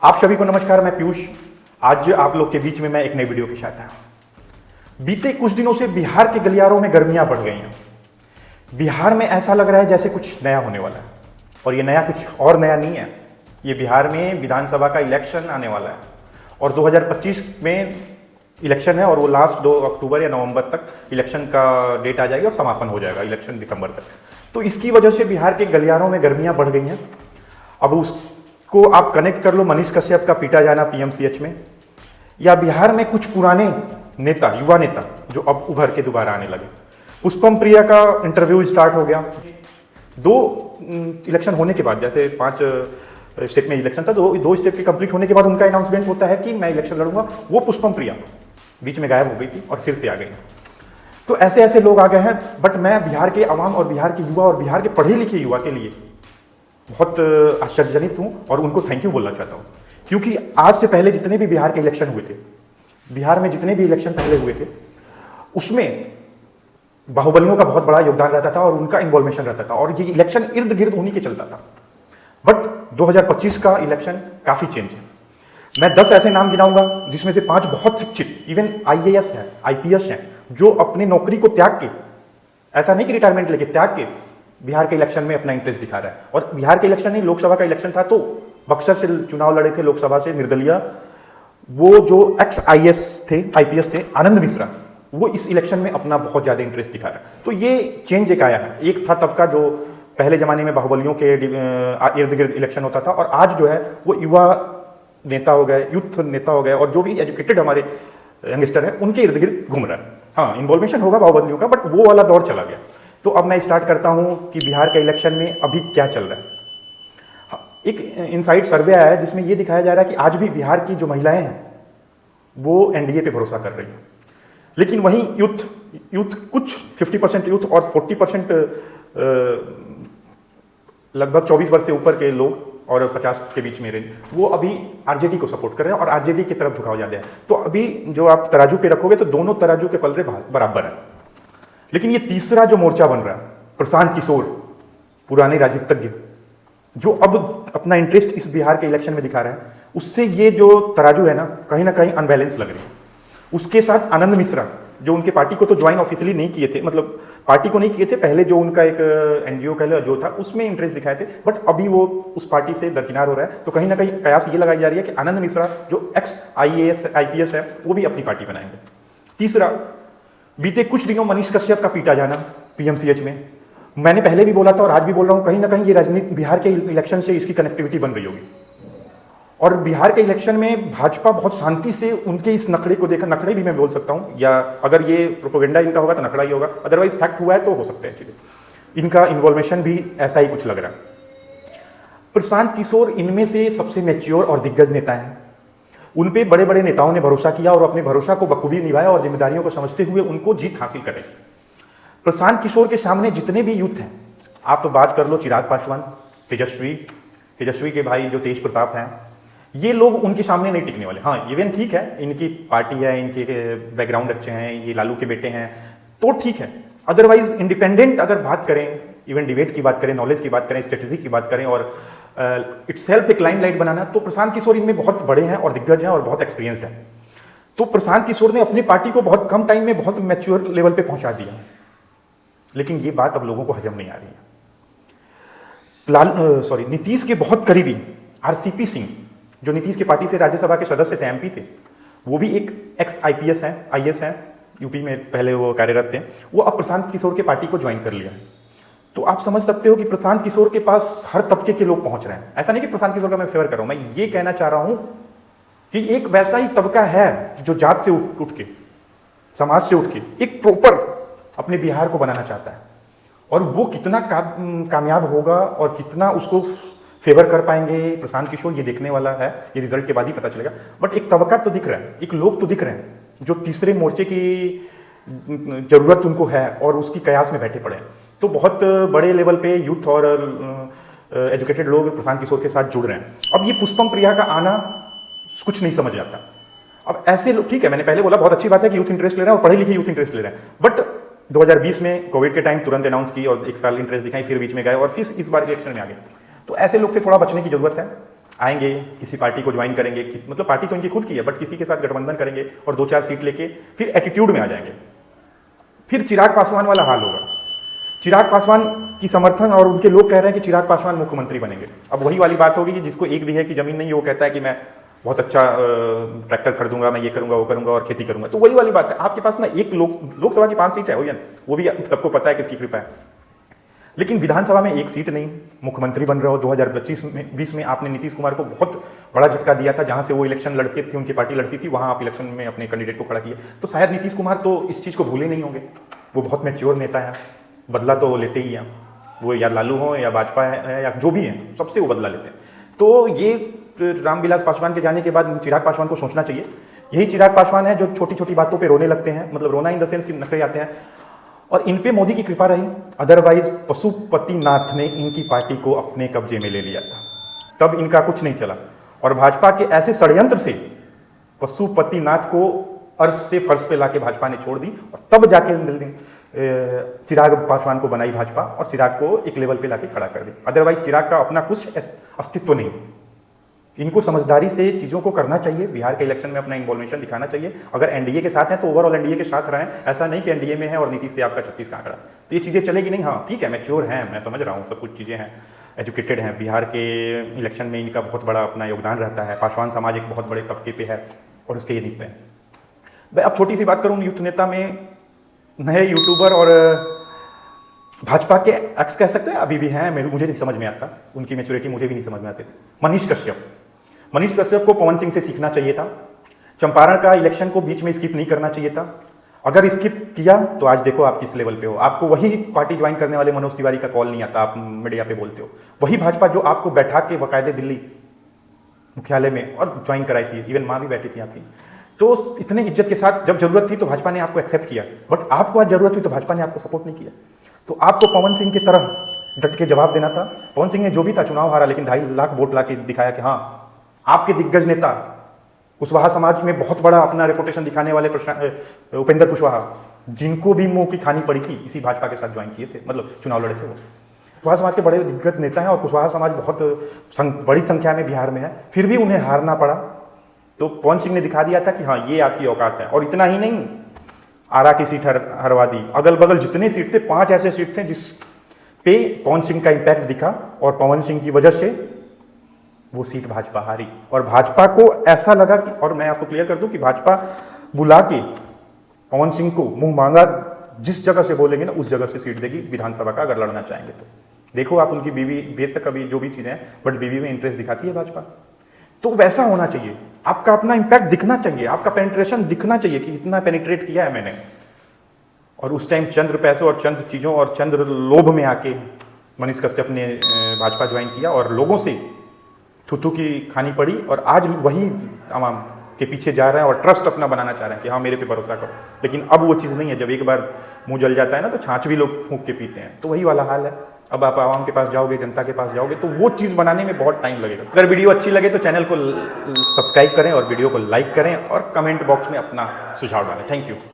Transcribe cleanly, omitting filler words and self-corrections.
आप सभी को नमस्कार। मैं पीयूष। आज आप लोग के बीच में मैं एक नई वीडियो के साथ आया हूं। बीते कुछ दिनों से बिहार के गलियारों में गर्मियां बढ़ गई हैं। बिहार में ऐसा लग रहा है जैसे कुछ नया होने वाला है, और ये नया कुछ और नया नहीं है। ये बिहार में विधानसभा का इलेक्शन आने वाला है और 2025 में इलेक्शन है, और वो लास्ट 2 अक्टूबर या नवंबर तक इलेक्शन का डेट आ जाएगी और समापन हो जाएगा इलेक्शन दिसंबर तक। तो इसकी वजह से बिहार के गलियारों में गर्मियां बढ़ गई हैं। अब उसको आप कनेक्ट कर लो मनीष कश्यप का पीटा जाना पीएमसीएच में, या बिहार में कुछ पुराने नेता, युवा नेता जो अब उभर के दोबारा आने लगे। पुष्पम प्रिया का इंटरव्यू स्टार्ट हो गया। 2 इलेक्शन होने के बाद, जैसे 5 स्टेट में इलेक्शन था, 2 स्टेट के कंप्लीट होने के बाद उनका अनाउंसमेंट होता है कि मैं इलेक्शन लड़ूंगा। वो पुष्पम प्रिया बीच में गायब हो गई थी और फिर से आ गई। तो ऐसे ऐसे लोग आ गए हैं। बट मैं बिहार के अवाम और बिहार के युवा और बिहार के पढ़े लिखे युवा के लिए बहुत आश्चर्यजनित हूं और उनको थैंक यू बोलना चाहता हूं, क्योंकि आज से पहले जितने भी बिहार के इलेक्शन हुए थे, बिहार में जितने भी इलेक्शन पहले हुए थे, उसमें बाहुबलियों का बहुत बड़ा योगदान रहता था और उनका इन्वॉल्वेशन रहता था, और ये इलेक्शन इर्द गिर्द उन्हीं के चलता था। बट 2025 का इलेक्शन काफी चेंज है। मैं 10 ऐसे नाम गिनाऊंगा जिसमें से 5 बहुत शिक्षित, इवन आईएएस हैं, आईपीएस हैं, जो अपनी नौकरी को त्याग के, ऐसा नहीं कि रिटायरमेंट लेके, त्याग के बिहार के इलेक्शन में अपना इंटरेस्ट दिखा रहा है। और बिहार के इलेक्शन नहीं, लोकसभा का इलेक्शन था, तो बक्सर से चुनाव लड़े थे लोकसभा से निर्दलीय, वो जो एक्स आईएएस थे, आईपीएस थे, आनंद मिश्रा, वो इस इलेक्शन में अपना बहुत ज्यादा इंटरेस्ट दिखा रहा है। तो ये चेंज एक आया है। एक था तब का जो पहले जमाने में बाहुबलियों के इर्द गिर्द इलेक्शन होता था, और आज जो है वो युवा नेता हो गए, यूथ नेता हो गए, और जो भी एजुकेटेड हमारे यंगस्टर हैं उनके इर्द गिर्द घूम रहा है। हाँ, इन्वॉल्वेशन होगा बाहुबलियों का, बट वो वाला दौर चला गया। तो अब मैं स्टार्ट करता हूं कि बिहार के इलेक्शन में अभी क्या चल रहा है। हाँ, एक इनसाइड सर्वे आया है जिसमें यह दिखाया जा रहा है कि आज भी बिहार की जो महिलाएं हैं वो एनडीए पे भरोसा कर रही हैं, लेकिन वहीं यूथ कुछ 50% यूथ और 40% लगभग 24 वर्ष से ऊपर के लोग और 50 के बीच में रेंज, वो अभी आरजेडी को सपोर्ट कर रहे हैं और आरजेडी की तरफ झुकाव ज्यादा है। तो अभी जो आप तराजू पे रखोगे तो दोनों तराजू के पलड़े बराबर है। लेकिन ये तीसरा जो मोर्चा बन रहा है, प्रशांत किशोर, पुराने राजनीतिज्ञ, जो अब अपना इंटरेस्ट इस बिहार के इलेक्शन में दिखा रहा है, उससे ये जो तराजू है ना कहीं अनबैलेंस लग रही है। उसके साथ आनंद मिश्रा, जो उनके पार्टी को तो ज्वाइन ऑफिशियली नहीं किए थे, मतलब पार्टी को नहीं किए थे, पहले जो उनका एक एनजीओ कह लो जो था उसमें इंटरेस्ट दिखाए थे, बट अभी वो उस पार्टी से दरकिनार हो रहा है। तो कहीं ना कहीं कयास ये लगाई जा रही है कि आनंद मिश्रा जो एक्स आईएएस आईपीएस है वो भी अपनी पार्टी बनाएंगे। तीसरा, बीते कुछ दिनों मनीष कश्यप का पीटा जाना पीएमसीएच में, मैंने पहले भी बोला था और आज भी बोल रहा हूं, कहीं ना कहीं ये राजनीति बिहार के इलेक्शन से इसकी कनेक्टिविटी बन रही होगी। और बिहार के इलेक्शन में भाजपा बहुत शांति से उनके इस नखड़े को देखा, नखड़े भी मैं बोल सकता हूं, या अगर ये प्रोपोगेंडा इनका होगा तो नखड़ा ही होगा, अदरवाइज फैक्ट हुआ है तो हो सकता है चीजें। इनका इन्वॉल्वेशन भी ऐसा ही कुछ लग रहा है। प्रशांत किशोर इनमें से सबसे मैच्योर और दिग्गज नेता हैं। उन पे बड़े बड़े नेताओं ने भरोसा किया और अपने भरोसा को बखूबी निभाया और जिम्मेदारियों को समझते हुए उनको जीत हासिल करे। प्रशांत किशोर के सामने जितने भी यूथ हैं, आप तो बात कर लो चिराग पासवान, तेजस्वी के भाई जो तेज प्रताप हैं, ये लोग उनके सामने नहीं टिकने वाले। हाँ, इवन ठीक है, इनकी पार्टी है, इनके बैकग्राउंड अच्छे हैं, ये लालू के बेटे हैं, तो ठीक है। अदरवाइज इंडिपेंडेंट अगर बात करें, इवन डिबेट की बात करें, नॉलेज की बात करें, स्ट्रेटेजी की बात करें, और इटसेल्फ एक लाइमलाइट बनाना, तो प्रशांत किशोर इनमें बहुत बड़े हैं और दिग्गज हैं और बहुत एक्सपीरियंस्ड हैं। तो प्रशांत किशोर ने अपनी पार्टी को बहुत कम टाइम में बहुत मैच्योर लेवल पे पहुंचा दिया। लेकिन ये बात अब लोगों को हजम नहीं आ रही है। नीतीश के बहुत करीबी आरसीपी सिंह, जो नीतीश की पार्टी से राज्यसभा के सदस्य थे, एमपी थे, वो भी एक एक्स आईपीएस हैं, आईएएस हैं, यूपी में पहले वो कार्यरत थे, वो अब प्रशांत किशोर के पार्टी को ज्वाइन कर लिया है। तो आप समझ सकते हो कि प्रशांत किशोर के पास हर तबके के लोग पहुंच रहे हैं। ऐसा नहीं कि प्रशांत किशोर का मैं फेवर कर रहा हूं, मैं ये कहना चाह रहा हूं कि एक वैसा ही तबका है जो जात से उठ के, समाज से उठ के एक प्रॉपर अपने बिहार को बनाना चाहता है, और वो कितना कामयाब होगा और कितना उसको फेवर कर पाएंगे प्रशांत किशोर, ये देखने वाला है, ये रिजल्ट के बाद ही पता चलेगा। बट एक तबका तो दिख रहा है, एक लोग तो दिख रहे हैं जो तीसरे मोर्चे की जरूरत उनको है और उसकी कयास में बैठे पड़े हैं। तो बहुत बड़े लेवल पे यूथ और एजुकेटेड लोग प्रशांत किशोर के साथ जुड़ रहे हैं। अब ये पुष्पम प्रिया का आना कुछ नहीं समझ आता। अब ऐसे लोग, ठीक है, मैंने पहले बोला बहुत अच्छी बात है कि यूथ इंटरेस्ट ले रहे हैं और पढ़े लिखे यूथ इंटरेस्ट ले रहे हैं, बट 2020 में कोविड के टाइम तुरंत अनाउंस की और 1 साल इंटरेस्ट दिखाई, फिर बीच में गए और फिर इस बार इलेक्शन में आ गए। तो ऐसे लोग से थोड़ा बचने की जरूरत है। आएंगे, किसी पार्टी को ज्वाइन करेंगे, मतलब पार्टी तो इनकी खुद की है, बट किसी के साथ गठबंधन करेंगे और 2-4 सीट लेके फिर एटीट्यूड में आ जाएंगे। फिर चिराग पासवान वाला हाल होगा। चिराग पासवान की समर्थन और उनके लोग कह रहे हैं कि चिराग पासवान मुख्यमंत्री बनेंगे। अब वही वाली बात होगी कि जिसको एक बीघे की जमीन नहीं है वो कहता है कि मैं बहुत अच्छा ट्रैक्टर खरीदूंगा, मैं ये करूंगा वो करूंगा और खेती करूंगा। तो वही वाली बात है, आपके पास ना एक लोकसभा की 5 सीट है, वो भी सबको पता है किसकी कृपा है, लेकिन विधानसभा में 1 सीट नहीं। मुख्यमंत्री बन रहे हो 2025 में आपने नीतीश कुमार को बहुत बड़ा झटका दिया था, जहां से वो इलेक्शन लड़ते थे, उनकी पार्टी लड़ती थी, वहां आप इलेक्शन में अपने कैंडिडेट को खड़ा किया। तो शायद नीतीश कुमार तो इस चीज़ को भूले नहीं होंगे। वो बहुत मैच्योर नेता है, बदला तो वो लेते ही हैं, वो या लालू हो या भाजपा है या जो भी है, सबसे वो बदला लेते हैं। तो ये रामविलास पासवान के जाने के बाद चिराग पासवान को सोचना चाहिए। यही चिराग पासवान है जो छोटी छोटी बातों पे रोने लगते हैं, मतलब रोना इन द सेंस कि नखरे आते हैं, और इन पे मोदी की कृपा रही। अदरवाइज पशुपतिनाथ ने इनकी पार्टी को अपने कब्जे में ले लिया था, तब इनका कुछ नहीं चला। और भाजपा के ऐसे षड्यंत्र से पशुपतिनाथ को अर्श से फर्श पे लाके भाजपा ने छोड़ दी, और तब जाके चिराग पासवान को बनाई भाजपा और चिराग को एक लेवल पे लाके खड़ा कर दी। अदरवाइज चिराग का अपना कुछ अस्तित्व नहीं। इनको समझदारी से चीज़ों को करना चाहिए, बिहार के इलेक्शन में अपना इन्वॉल्वेशन दिखाना चाहिए। अगर एनडीए के साथ हैं तो ओवरऑल एनडीए के साथ रहें, ऐसा नहीं कि एनडीए में है और नीतीश से आपका 36 का आंकड़ा, तो ये चीज़ें चलेगी नहीं। हाँ ठीक है, मैच्योर हैं, मैं समझ रहा हूँ, सब कुछ चीज़ें हैं, एजुकेटेड हैं, बिहार के इलेक्शन में इनका बहुत बड़ा अपना योगदान रहता है, पासवान समाज एक बहुत बड़े तबके पे है और उसके ये निकते हैं। मैं अब छोटी सी बात करूँ, यूथ नेता में नए यूट्यूबर और भाजपा के एक्स कह सकते हैं, अभी भी हैं, मुझे नहीं समझ में आता, उनकी मैच्योरिटी मुझे भी नहीं समझ में आती थी। मनीष कश्यप को पवन सिंह से सीखना चाहिए था। चंपारण का इलेक्शन को बीच में स्किप नहीं करना चाहिए था। अगर स्किप किया तो आज देखो आप किस लेवल पे हो। आपको वही पार्टी ज्वाइन करने वाले मनोज तिवारी का कॉल नहीं आता, आप मीडिया पे बोलते हो। वही भाजपा जो आपको बैठा के बाकायदे दिल्ली मुख्यालय में और ज्वाइन कराई थी, इवन माँ भी बैठी थी आपकी, तो इतने इज्जत के साथ जब जरूरत थी तो भाजपा ने आपको एक्सेप्ट किया, बट आपको आज जरूरत हुई तो भाजपा ने आपको सपोर्ट नहीं किया। तो आपको पवन सिंह की तरह डट के जवाब देना था। पवन सिंह ने जो भी था चुनाव हारा, लेकिन 2.5 लाख वोट ला के दिखाया कि हाँ, आपके दिग्गज नेता कुशवाहा समाज में बहुत बड़ा अपना रेपुटेशन दिखाने वाले उपेंद्र कुशवाहा, जिनको भी मुंह की खानी पड़ी थी, इसी भाजपा के साथ ज्वाइन किए थे, मतलब चुनाव लड़े थे। वो कुशवाहा समाज के बड़े दिग्गज नेता हैं और कुशवाहा समाज बहुत बड़ी संख्या में बिहार में है, फिर भी उन्हें हारना पड़ा। तो पवन सिंह ने दिखा दिया था कि हाँ, ये आपकी औकात है। और इतना ही नहीं, आरा की सीट हरवा दी, अगल बगल जितने सीट थे, 5 ऐसे सीट थे जिस पे पवन सिंह का इंपैक्ट दिखा, और पवन सिंह की वजह से वो सीट भाजपा हारी। और भाजपा को ऐसा लगा कि, और मैं आपको क्लियर कर दूं कि भाजपा बुला के पवन सिंह को मुंह मांगा जिस जगह से बोलेंगे ना, उस जगह से सीट देगी विधानसभा का, अगर लड़ना चाहेंगे तो। देखो आप, उनकी बीवी बेशक अभी जो भी चीजें हैं, बट बीवी में इंटरेस्ट दिखाती है भाजपा। तो वैसा होना चाहिए, आपका अपना इंपैक्ट दिखना चाहिए, आपका पेनिट्रेशन दिखना चाहिए कि इतना पेनिट्रेट किया है मैंने। और उस टाइम चंद्र पैसों और चंद्र चीजों और चंद्र लोभ में आके मनीष कश्यप ने भाजपा ज्वाइन किया और लोगों से थुथु की खानी पड़ी, और आज वही आवाम के पीछे जा रहा है और ट्रस्ट अपना बनाना चाह रहे हैं कि हाँ, मेरे पे भरोसा करो। लेकिन अब वो चीज़ नहीं है, जब एक बार मुंह जल जाता है ना, तो छाछ भी लोग फूंक के पीते हैं। तो वही वाला हाल है। अब आप आवाम के पास जाओगे, जनता के पास जाओगे, तो वो चीज़ बनाने में बहुत टाइम लगेगा। अगर वीडियो अच्छी लगे तो चैनल को सब्सक्राइब करें और वीडियो को लाइक करें और कमेंट बॉक्स में अपना सुझाव डालें। Thank you.